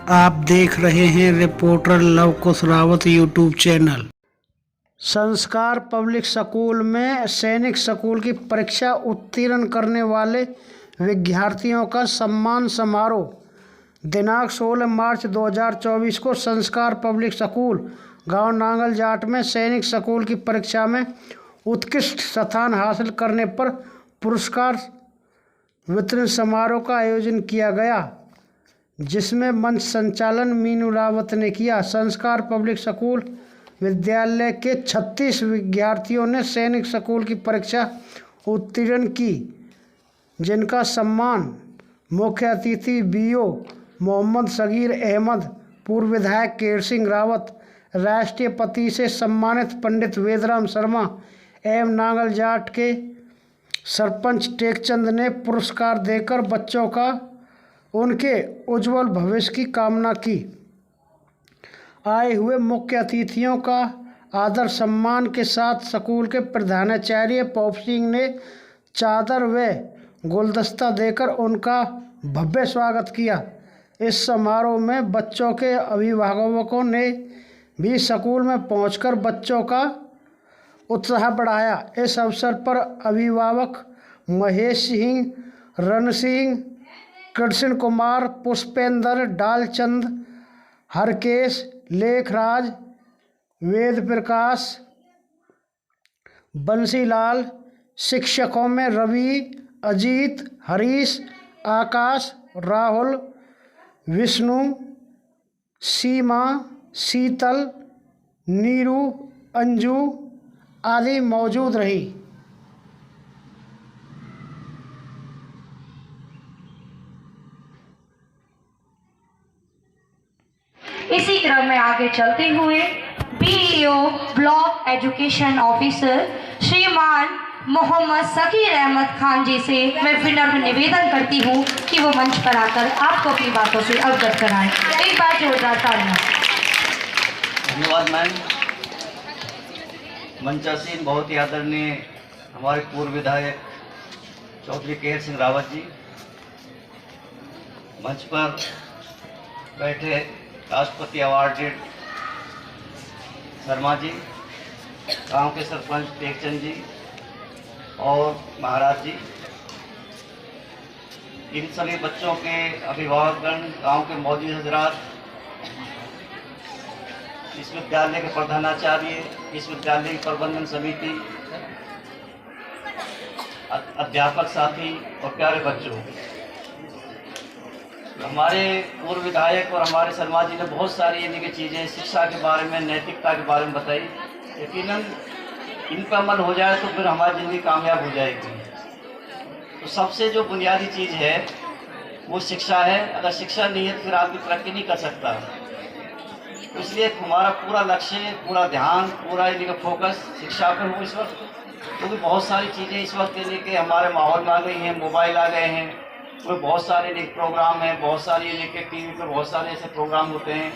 आप देख रहे हैं रिपोर्टर लव कुश रावत यूट्यूब चैनल। संस्कार पब्लिक स्कूल में सैनिक स्कूल की परीक्षा उत्तीर्ण करने वाले विद्यार्थियों का सम्मान समारोह दिनांक 16 मार्च 2024 को संस्कार पब्लिक स्कूल गांव नांगल जाट में सैनिक स्कूल की परीक्षा में उत्कृष्ट स्थान हासिल करने पर पुरस्कार वितरण समारोह का आयोजन किया गया, जिसमें मंच संचालन मीनू रावत ने किया। संस्कार पब्लिक स्कूल विद्यालय के 36 विद्यार्थियों ने सैनिक स्कूल की परीक्षा उत्तीर्ण की, जिनका सम्मान मुख्य अतिथि बीओ मोहम्मद सगीर अहमद, पूर्व विधायक केर सिंह रावत, राष्ट्रपति से सम्मानित पंडित वेदराम शर्मा एवं नांगल जाट के सरपंच टेकचंद ने पुरस्कार देकर बच्चों का उनके उज्जवल भविष्य की कामना की। आए हुए मुख्य अतिथियों का आदर सम्मान के साथ स्कूल के प्रधानाचार्य पौप सिंह ने चादर व गुलदस्ता देकर उनका भव्य स्वागत किया। इस समारोह में बच्चों के अभिभावकों ने भी स्कूल में पहुंचकर बच्चों का उत्साह बढ़ाया। इस अवसर पर अभिभावक महेश सिंह, रण सिंह, कृष्ण कुमार, पुष्पेंद्र, डालचंद, हरकेश, लेखराज, वेद प्रकाश, बंसीलाल, शिक्षकों में रवि, अजीत, हरीश, आकाश, राहुल, विष्णु, सीमा, शीतल, नीरू, अंजू आदि मौजूद रही। इसी क्रम में आगे चलते हुए बीईओ ब्लॉक एजुकेशन ऑफिसर श्रीमान मोहम्मद सकीर अहमद खान जी से मैं विनम्र निवेदन करती हूँ कि वो मंच पर आकर आपको अपनी बातों से अवगत कराएं। एक बार जोरदार तालियां। धन्यवाद मैम। मंचासीन बहुत ही आदरणीय हमारे पूर्व विधायक चौधरी केर सिंह रावत जी, मंच पर बैठे राष्ट्रपति अवार्डेड शर्मा जी, गांव के सरपंच टेकचंद जी और महाराज जी, इन सभी बच्चों के अभिभावकगण, गांव के मौजूद हजरात, इस विद्यालय के प्रधानाचार्य, इस विद्यालय की प्रबंधन समिति, अध्यापक साथी और प्यारे बच्चों, हमारे पूर्व विधायक और हमारे शर्मा जी ने बहुत सारी यानी कि चीज़ें शिक्षा के बारे में, नैतिकता के बारे में बताई। यकीनन इन पर अमल हो जाए तो फिर हमारी ज़िंदगी कामयाब हो जाएगी। तो सबसे जो बुनियादी चीज़ है वो शिक्षा है। अगर शिक्षा नहीं है तो फिर आदमी तरक्की नहीं कर सकता। तो इसलिए हमारा पूरा लक्ष्य, पूरा ध्यान, पूरा यानी कि फोकस शिक्षा पर हो इस वक्त। क्योंकि बहुत सारी चीज़ें इस वक्त यानी कि हमारे माहौल में आ गई हैं, मोबाइल आ गए हैं, तो बहुत सारे प्रोग्राम हैं, बहुत सारी यानी कि टीवी पर बहुत सारे ऐसे प्रोग्राम होते हैं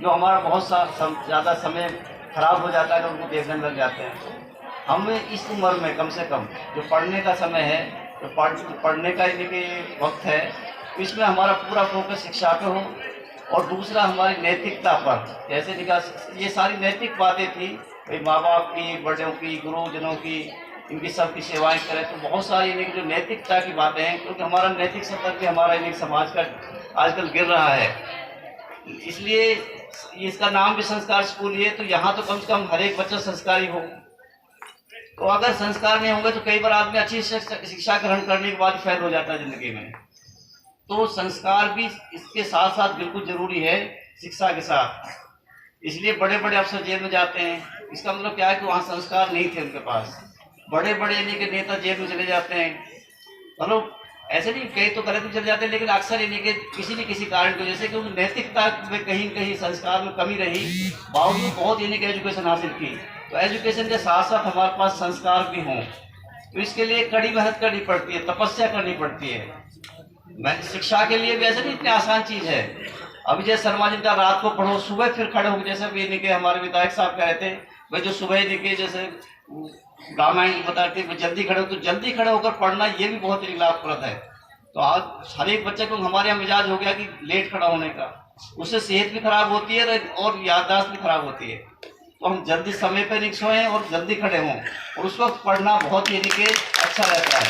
जो हमारा बहुत ज़्यादा समय ख़राब हो जाता है, तो उनको देखने लग जाते हैं। हमें इस उम्र में कम से कम जो पढ़ने का समय है, जो पढ़ने का यानी कि वक्त है, इसमें हमारा पूरा फोकस शिक्षा पे हो। और दूसरा हमारी नैतिकता पर, जैसे ये सारी नैतिक बातें थी, भाई माँ बाप की, बड़ों की, गुरुजनों की, इनकी सबकी सेवाएं करें, तो बहुत सारी यानी जो नैतिकता की बातें हैं, क्योंकि हमारा नैतिक स्तर भी हमारा यानी समाज का आजकल गिर रहा है। इसलिए इसका नाम भी संस्कार स्कूल ही है। तो यहाँ तो कम से कम हर एक बच्चा संस्कारी हो। तो अगर संस्कार नहीं होंगे तो कई बार आदमी अच्छी शिक्षा ग्रहण करने के बाद फेल हो जाता है ज़िंदगी में। तो संस्कार भी इसके साथ साथ बिल्कुल ज़रूरी है शिक्षा के साथ। इसलिए बड़े बड़े अफसर जेल में जाते हैं। इसका मतलब क्या है कि वहाँ संस्कार नहीं थे उनके पास। बड़े बड़े यानी कि नेता जेल में चले जाते हैं। मतलब ऐसे नहीं, कई तो गलत में चले जाते हैं, लेकिन अक्सर यानी कि किसी न किसी कारण की वजह से, क्योंकि नैतिकता में कहीं कहीं संस्कार में कमी रही, बावजूद बहुत यानी कि एजुकेशन हासिल की। तो एजुकेशन के साथ साथ हमारे पास संस्कार भी हों, तो इसके लिए कड़ी मेहनत करनी पड़ती है, तपस्या करनी पड़ती है। शिक्षा के लिए भी ऐसे नहीं इतनी आसान चीज़ है। अभी जैसे शर्मा जी का रात को पढ़ो, सुबह फिर खड़े हो, जैसे भी यानी कि हमारे विधायक साहब कह रहे थे, भाई जो सुबह यानी कि जैसे रामायण बताते हैं जल्दी खड़े हो, तो जल्दी खड़े होकर पढ़ना ये भी बहुत ही लाभप्रद है। तो आज हर एक बच्चे को हमारे यहाँ मिजाज हो गया कि लेट खड़ा होने का। उससे सेहत भी खराब होती है और याददाश्त भी खराब होती है। तो हम जल्दी समय पर नहीं सोएं और जल्दी खड़े हों, और उस वक्त पढ़ना बहुत यानी कि अच्छा रहता है।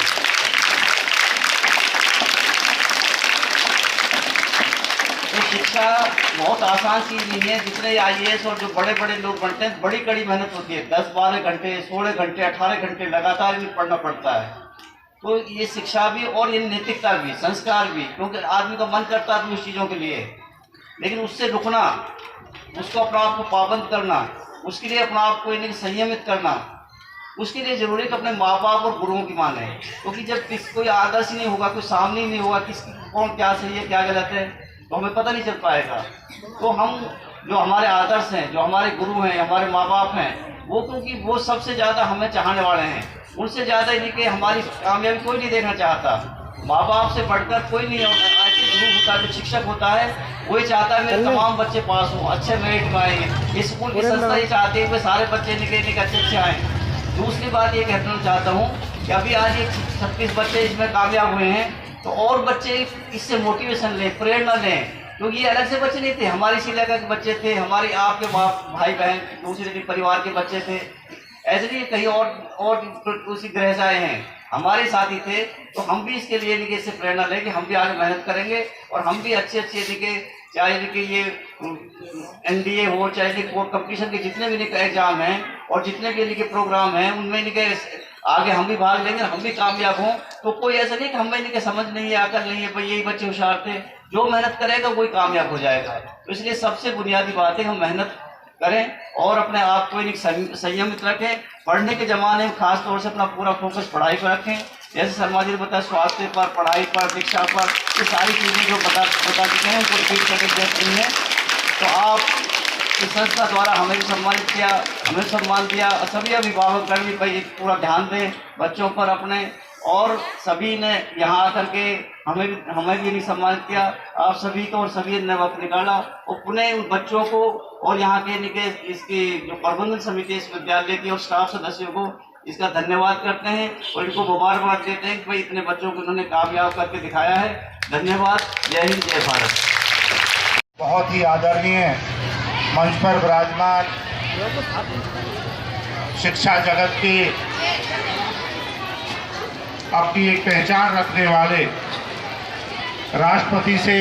तो शिक्षा बहुत आसान चीज़ नहीं है। जितने IAS और जो बड़े बड़े लोग बनते हैं, बड़ी कड़ी मेहनत होती है। 10-12 घंटे, 16 घंटे, 18 घंटे लगातार भी पढ़ना पड़ता है। तो ये शिक्षा भी और ये नैतिकता भी, संस्कार भी, क्योंकि आदमी का मन करता है उस चीज़ों के लिए, लेकिन उससे रुकना, उसको अपना आप को पाबंद करना, उसके लिए अपना आप को यानी संयमित करना, उसके लिए ज़रूरी है कि अपने माँ बाप और गुरुओं की माने। क्योंकि जब कोई आदर्श ही नहीं होगा, कोई सामने ही नहीं होगा किसकी कौन क्या सही है क्या गलत है, तो हमें पता नहीं चल पाएगा। तो हम जो हमारे आदर्श हैं, जो हमारे गुरु हैं, हमारे माँ बाप हैं, वो क्योंकि वो सबसे ज़्यादा हमें चाहने वाले हैं, उनसे ज़्यादा यानी कि हमारी कामयाबी कोई नहीं देखना चाहता। माँ बाप से बढ़कर कोई नहीं ऐसे गुरु होता है, जो शिक्षक होता है, वही चाहता है मेरे तमाम बच्चे पास हों, अच्छे मेरिट में आएंगे। इस स्कूल की संस्था ये चाहती है कि सारे बच्चे निकल अच्छे आएँ। दूसरी बात ये कहना चाहता हूँ कि अभी आज ये 36 बच्चे इसमें कामयाब हुए हैं, तो और बच्चे इससे मोटिवेशन लें, प्रेरणा लें, क्योंकि ये अलग से बच्चे नहीं थे, हमारी इसी इलाका के बच्चे थे, हमारी आपके भाई बहन दूसरे परिवार के बच्चे थे, ऐसे नहीं कहीं और उसी ग्रह से आए हैं, हमारे साथी थे। तो हम भी इसके लिए नहीं इससे प्रेरणा लेंगे, हम भी आगे मेहनत करेंगे और हम भी अच्छे देखे, चाहे कि ये NDA हो, चाहे कोर्ट कंपटीशन के जितने भी एग्जाम हैं और जितने भी इनके प्रोग्राम हैं, उनमें आगे हम भी भाग लेंगे, हम भी कामयाब हों। तो कोई ऐसा नहीं कि हमें इनके समझ नहीं है, अकल नहीं है, भाई यही बच्चे होशियार थे, जो मेहनत करेगा वही कामयाब हो जाएगा। तो इसलिए सबसे बुनियादी बात है हम मेहनत करें और अपने आप को संयमित रखें। पढ़ने के ज़माने में खास तौर से अपना पूरा फोकस पढ़ाई पर रखें। जैसे शर्मा जी ने बताया, स्वास्थ्य पर, पढ़ाई पर, शिक्षा पर, ये सारी चीज़ें जो बता चुके हैं उनको रिपीट करके जरूरत नहीं है। तो आप इस संस्था द्वारा हमें भी सम्मानित किया, हमें सम्मान दिया, सभी अभिभावकगण भी भाई पूरा ध्यान दें बच्चों पर अपने, और सभी ने यहाँ आकर के हमें भी नहीं सम्मानित किया। आप सभी को और सभी ने वक्त निकाला और पुनः उन बच्चों को और यहाँ के इसकी जो प्रबंधन समिति इस विद्यालय की और स्टाफ सदस्यों को इसका धन्यवाद करते हैं और इनको मुबारकबाद देते हैं कि भाई इतने बच्चों को उन्होंने कामयाब करके दिखाया है। धन्यवाद। जय हिंद, जय भारत। बहुत ही आदरणीय मंच पर विराजमान शिक्षा जगत के अपनी एक पहचान रखने वाले राष्ट्रपति से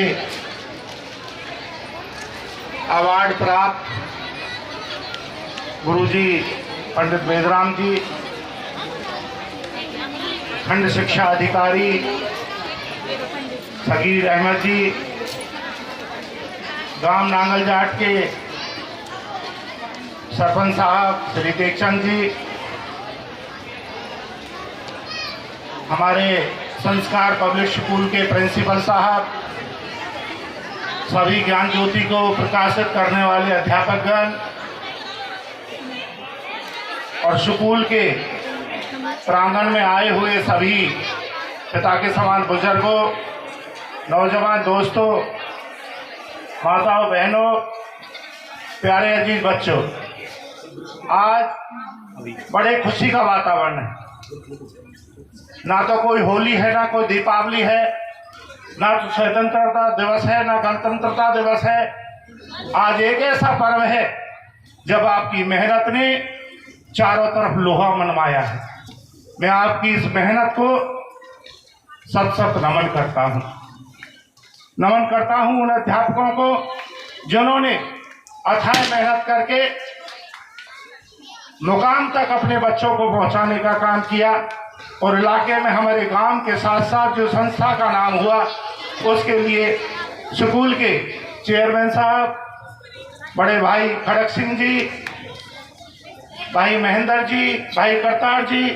अवार्ड प्राप्त गुरुजी पंडित वेदराम जी, खंड शिक्षा अधिकारी सगीर अहमद जी, गांव नांगल जाट के सरपंच साहब श्री टेकचंद जी, हमारे संस्कार पब्लिक स्कूल के प्रिंसिपल साहब, सभी ज्ञान ज्योति को प्रकाशित करने वाले अध्यापकगण और स्कूल के प्रांगण में आए हुए सभी पिता के समान बुजुर्गों, नौजवान दोस्तों, माताओं, बहनों, प्यारे अजीज बच्चों, आज बड़े खुशी का वातावरण है। ना तो कोई होली है, ना कोई दीपावली है, ना तो स्वतंत्रता दिवस है, ना गणतंत्रता दिवस है। आज एक ऐसा पर्व है जब आपकी मेहनत ने चारों तरफ लोहा मनवाया है। मैं आपकी इस मेहनत को सत नमन करता हूँ। नमन करता हूँ उन अध्यापकों को जिन्होंने अथाह मेहनत करके मुकाम तक अपने बच्चों को पहुँचाने का काम किया और इलाके में हमारे गांव के साथ साथ जो संस्था का नाम हुआ उसके लिए स्कूल के चेयरमैन साहब, बड़े भाई खड़क सिंह जी, भाई महेंद्र जी, भाई करतार जी,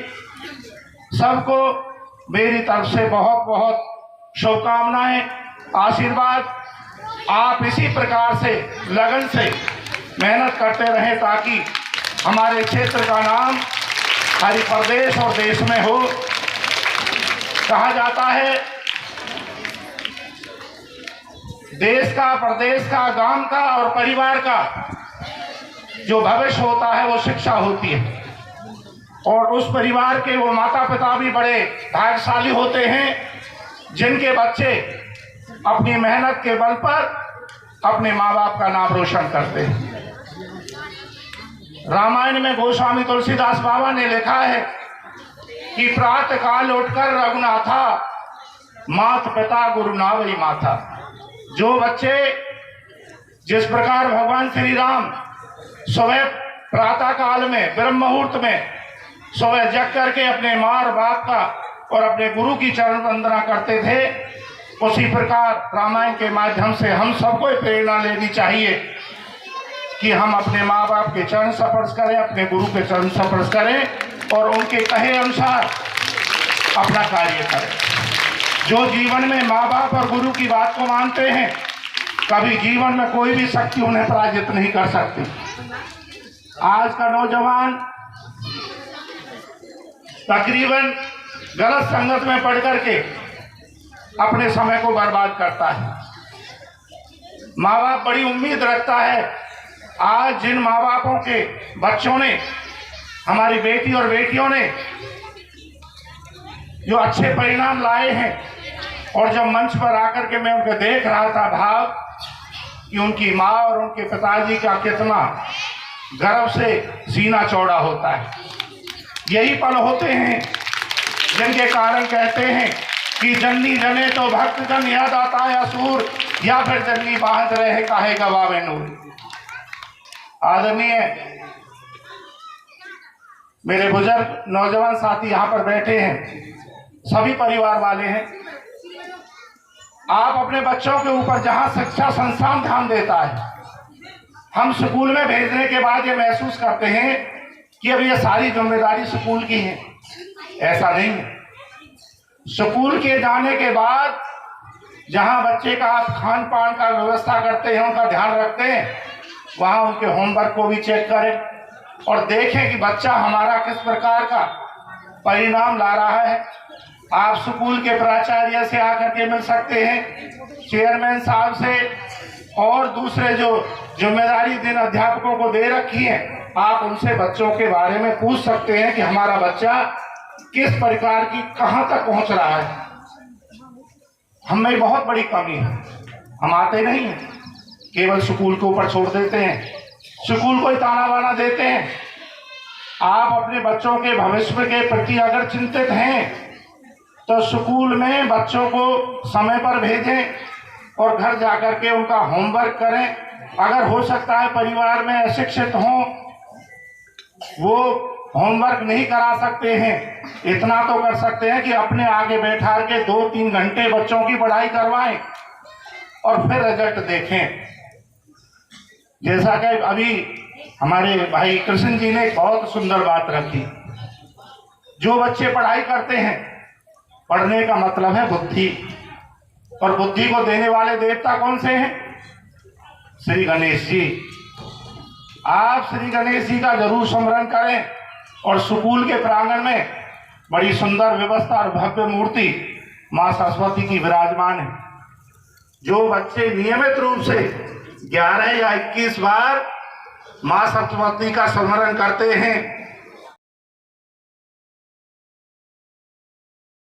सबको मेरी तरफ से बहुत बहुत शुभकामनाएं, आशीर्वाद। आप इसी प्रकार से लगन से मेहनत करते रहें ताकि हमारे क्षेत्र का नाम हमारे प्रदेश और देश में हो। कहा जाता है देश का, प्रदेश का, गांव का और परिवार का जो भविष्य होता है वो शिक्षा होती है, और उस परिवार के वो माता पिता भी बड़े भाग्यशाली होते हैं जिनके बच्चे अपनी मेहनत के बल पर अपने माँ बाप का नाम रोशन करते हैं। रामायण में गोस्वामी तुलसीदास बाबा ने लिखा है कि प्रातः काल उठकर रघुनाथा, मात पिता गुरु नावई माथा। जो बच्चे जिस प्रकार भगवान श्री राम सुबह प्रातः काल में ब्रह्म मुहूर्त में सुबह जग करके अपने माँ और बाप का और अपने गुरु की चरण वंदना करते थे, उसी प्रकार रामायण के माध्यम से हम सबको प्रेरणा लेनी चाहिए कि हम अपने माँ बाप के चरण स्पर्श करें, अपने गुरु के चरण स्पर्श करें और उनके कहे अनुसार अपना कार्य करें। जो जीवन में माँ बाप और गुरु की बात को मानते हैं, कभी जीवन में कोई भी शक्ति उन्हें पराजित नहीं कर सकती। आज का नौजवान तकरीबन गलत संगत में पड़ करके अपने समय को बर्बाद करता है। माँ बाप बड़ी उम्मीद रखता है। आज जिन माँ बापों के बच्चों ने, हमारी बेटी और बेटियों ने जो अच्छे परिणाम लाए हैं, और जब मंच पर आकर के मैं उनको देख रहा था भाव कि उनकी माँ और उनके पिताजी का कितना गर्व से सीना चौड़ा होता है। यही पल होते हैं जिनके कारण कहते हैं कि जननी जने तो भक्त जन याद आता है असुर, या फिर जननी बांध रहे काहे गवावे नूर। आदरणीय मेरे बुजुर्ग नौजवान साथी यहाँ पर बैठे हैं, सभी परिवार वाले हैं। आप अपने बच्चों के ऊपर जहाँ शिक्षा संस्थान ध्यान देता है, हम स्कूल में भेजने के बाद ये महसूस करते हैं कि अब ये सारी जिम्मेदारी स्कूल की है। ऐसा नहीं है। स्कूल के जाने के बाद जहाँ बच्चे का आप खान पान का व्यवस्था करते हैं, उनका ध्यान रखते हैं, वहाँ उनके होमवर्क को भी चेक करें और देखें कि बच्चा हमारा किस प्रकार का परिणाम ला रहा है। आप स्कूल के प्राचार्य से आकर के मिल सकते हैं, चेयरमैन साहब से और दूसरे जो जिम्मेदारी जिन अध्यापकों को दे रखी है, आप उनसे बच्चों के बारे में पूछ सकते हैं कि हमारा बच्चा किस प्रकार की कहाँ तक पहुँच रहा है। हम में बहुत बड़ी कमी है, हम आते नहीं हैं, केवल स्कूल के ऊपर छोड़ देते हैं, स्कूल को ही ताना बाना देते हैं। आप अपने बच्चों के भविष्य के प्रति अगर चिंतित हैं तो स्कूल में बच्चों को समय पर भेजें और घर जाकर के उनका होमवर्क करें। अगर हो सकता है परिवार में अशिक्षित हों, वो होमवर्क नहीं करा सकते हैं, इतना तो कर सकते हैं कि अपने आगे बैठा के 2-3 घंटे बच्चों की पढ़ाई करवाएं और फिर रिजल्ट देखें। जैसा कि अभी हमारे भाई कृष्ण जी ने एक बहुत सुंदर बात रखी, जो बच्चे पढ़ाई करते हैं, पढ़ने का मतलब है बुद्धि, और बुद्धि को देने वाले देवता कौन से हैं? श्री गणेश जी। आप श्री गणेश जी का जरूर स्मरण करें और स्कूल के प्रांगण में बड़ी सुंदर व्यवस्था और भव्य मूर्ति माँ सरस्वती की विराजमान है। जो बच्चे नियमित रूप से 11 या 21 बार माँ सरस्वती का स्मरण करते हैं,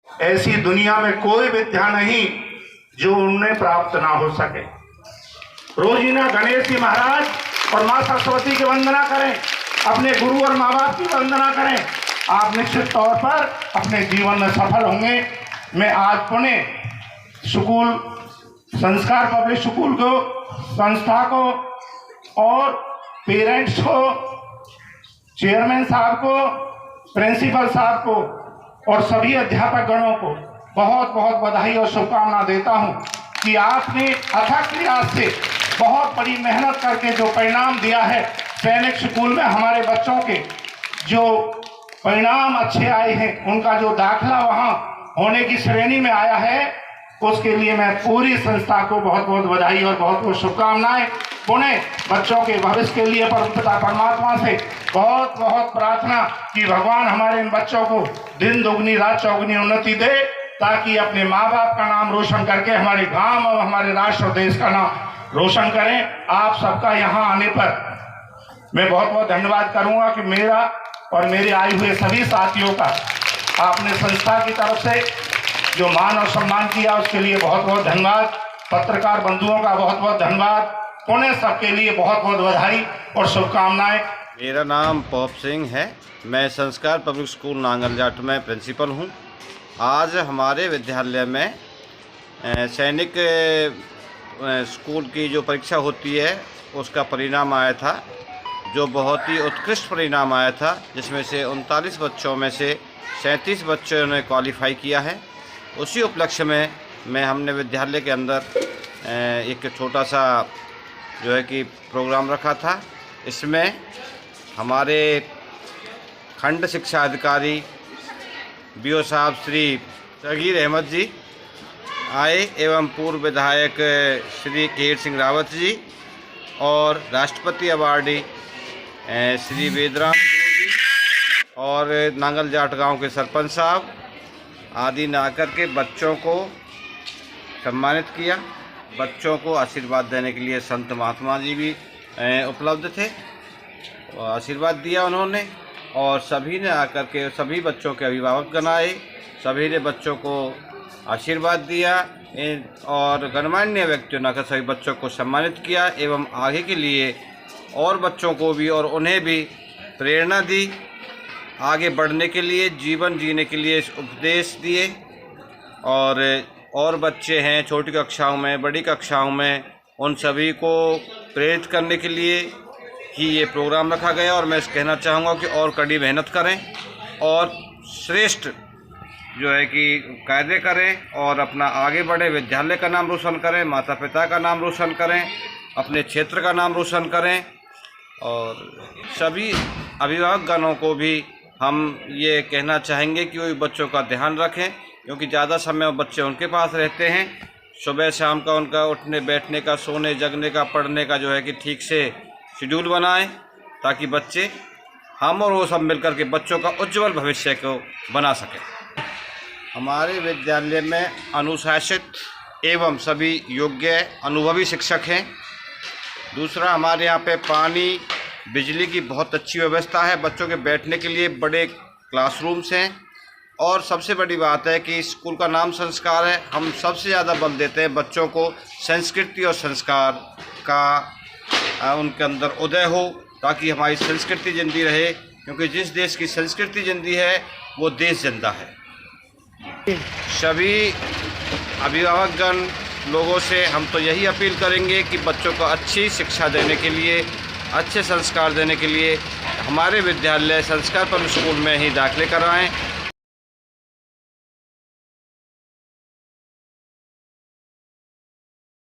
ऐसी दुनिया में कोई विद्या नहीं जो उन्हें प्राप्त ना हो सके। रोजीना गणेश जी महाराज और माँ सरस्वती की वंदना करें, अपने गुरु और माँ बाप की वंदना करें, आप निश्चित तौर पर अपने जीवन में सफल होंगे। मैं आज पुणे स्कूल, संस्कार पब्लिक स्कूल को, संस्था को और पेरेंट्स को, चेयरमैन साहब को, प्रिंसिपल साहब को और सभी अध्यापक गणों को बहुत बहुत बधाई और शुभकामना देता हूं कि आपने अथक प्रयास से बहुत बड़ी मेहनत करके जो परिणाम दिया है, सैनिक स्कूल में हमारे बच्चों के जो परिणाम अच्छे आए हैं, उनका जो दाखिला वहां होने की श्रेणी में आया है, उसके लिए मैं पूरी संस्था को बहुत बहुत बधाई और बहुत बहुत शुभकामनाएं। पुणे बच्चों के भविष्य के लिए परमपिता परमात्मा से बहुत बहुत प्रार्थना कि भगवान हमारे इन बच्चों को दिन दुगनी रात चौगुनी उन्नति दे, ताकि अपने माँ बाप का नाम रोशन करके हमारे गांव और हमारे राष्ट्र और देश का नाम रोशन करें। आप सबका यहाँ आने पर मैं बहुत बहुत धन्यवाद करूँगा कि मेरा और मेरे आए हुए सभी साथियों का आपने संस्था की तरफ से जो मान और सम्मान किया, उसके लिए बहुत बहुत धन्यवाद। पत्रकार बंधुओं का बहुत बहुत धन्यवाद। उन्हें सबके लिए बहुत बहुत बधाई और शुभकामनाएं। मेरा नाम पॉप सिंह है। मैं संस्कार पब्लिक स्कूल नांगलजाट में प्रिंसिपल हूँ। आज हमारे विद्यालय में सैनिक स्कूल की जो परीक्षा होती है उसका परिणाम आया था, जो बहुत ही उत्कृष्ट परिणाम आया था, जिसमें से 39 बच्चों में से 37 बच्चों ने क्वालिफाई किया है। उसी उपलक्ष्य में हमने विद्यालय के अंदर एक छोटा सा जो है कि प्रोग्राम रखा था। इसमें हमारे खंड शिक्षा अधिकारी BO साहब श्री सगीर अहमद जी आए एवं पूर्व विधायक श्री केर सिंह रावत जी और राष्ट्रपति अवार्डी श्री वेदराम जी और नांगलजाट गांव के सरपंच साहब आदि ने आकर के बच्चों को सम्मानित किया। बच्चों को आशीर्वाद देने के लिए संत महात्मा जी भी उपलब्ध थे, आशीर्वाद दिया उन्होंने। और सभी ने आकर के सभी बच्चों के अभिभावकगण आए, सभी ने बच्चों को आशीर्वाद दिया और गणमान्य व्यक्तियों ने आकर सभी बच्चों को सम्मानित किया एवं आगे के लिए और बच्चों को भी और उन्हें भी प्रेरणा दी, आगे बढ़ने के लिए, जीवन जीने के लिए उपदेश दिए। और बच्चे हैं छोटी कक्षाओं में, बड़ी कक्षाओं में, उन सभी को प्रेरित करने के लिए ही ये प्रोग्राम रखा गया। और मैं कहना चाहूँगा कि और कड़ी मेहनत करें और श्रेष्ठ जो है कि कार्य करें और अपना आगे बढ़े, विद्यालय का नाम रोशन करें, माता पिता का नाम रोशन करें, अपने क्षेत्र का नाम रोशन करें। और सभी अभिभावकगणों को भी हम ये कहना चाहेंगे कि वो बच्चों का ध्यान रखें, क्योंकि ज़्यादा समय बच्चे उनके पास रहते हैं। सुबह शाम का उनका उठने बैठने का, सोने जगने का, पढ़ने का जो है कि ठीक से शेड्यूल बनाएं, ताकि बच्चे, हम और वो सब मिलकर के बच्चों का उज्जवल भविष्य को बना सकें। हमारे विद्यालय में अनुशासित एवं सभी योग्य अनुभवी शिक्षक हैं। दूसरा, हमारे यहाँ पे पानी बिजली की बहुत अच्छी व्यवस्था है, बच्चों के बैठने के लिए बड़े क्लासरूम्स हैं। और सबसे बड़ी बात है कि स्कूल का नाम संस्कार है। हम सबसे ज़्यादा बल देते हैं बच्चों को संस्कृति और संस्कार का उनके अंदर उदय हो, ताकि हमारी संस्कृति जिंदी रहे, क्योंकि जिस देश की संस्कृति जिंदी है वो देश जिंदा है। सभी अभिभावकगण लोगों से हम तो यही अपील करेंगे कि बच्चों को अच्छी शिक्षा देने के लिए, अच्छे संस्कार देने के लिए हमारे विद्यालय संस्कार पब्लिक स्कूल में ही दाखिले करवाएं।